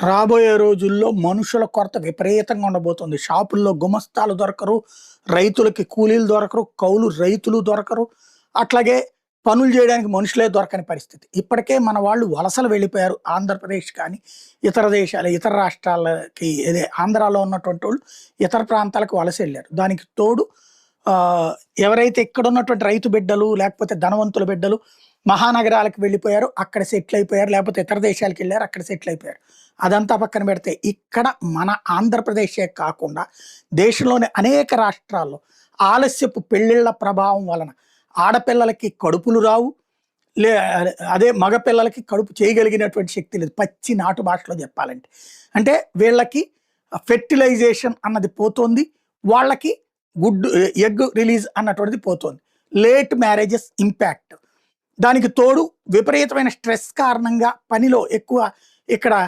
రాబోయే రోజుల్లో మనుషుల కొరత విపరీతంగా ఉండబోతుంది. షాపుల్లో గుమస్తాలు దొరకరు, రైతులకి కూలీలు దొరకరు, కౌలు రైతులు దొరకరు. అట్లాగే పనులు జేయడానికి మనుషులే దొరకని పరిస్థితి. ఇప్పటికే మన వాళ్ళు వలసలు వెళ్ళిపోయారు. ఆంధ్రప్రదేశ్ కానీ, ఇతర దేశాలు, ఇతర రాష్ట్రాలకి ఆంధ్రాలో ఉన్నటువంటోళ్ళు ఇతర ప్రాంతాలకు వలసెళ్లారు. దానికి తోడు ఎవరైతే ఇక్కడున్నటువంటి రైతు బిడ్డలు, లేకపోతే ధనవంతుల బిడ్డలు మహానగరాలకు వెళ్ళిపోయారు. అక్కడ సెటిల్ అయిపోయారు. లేకపోతే ఇతర దేశాలకెళ్లారు. అక్కడ సెటిల్ అయిపోయారు. అదంతా పక్కన పెడితే ఇక్కడ మన ఆంధ్రప్రదేశే కాకుండా దేశంలోని అనేక రాష్ట్రాల్లో ఆలస్యపు పెళ్ళిళ్ళ ప్రభావం వలన ఆడపిల్లలకి కడుపులు రావు. లే అదే మగపిల్లలకి కడుపు చేయగలిగినటువంటి శక్తి లేదు. పచ్చి నాటు భాషలో చెప్పాలంటే. అంటే వీళ్ళకి ఫెర్టిలైజేషన్ అన్నది పోతోంది. వాళ్ళకి గుడ్ ఎగ్ రిలీజ్ అన్నటువంటిది పోతోంది. Late marriages impact. దానికి తోడు విపరీతమైన స్ట్రెస్ కారణంగా పనిలో ఎక్కువ ఇక్కడ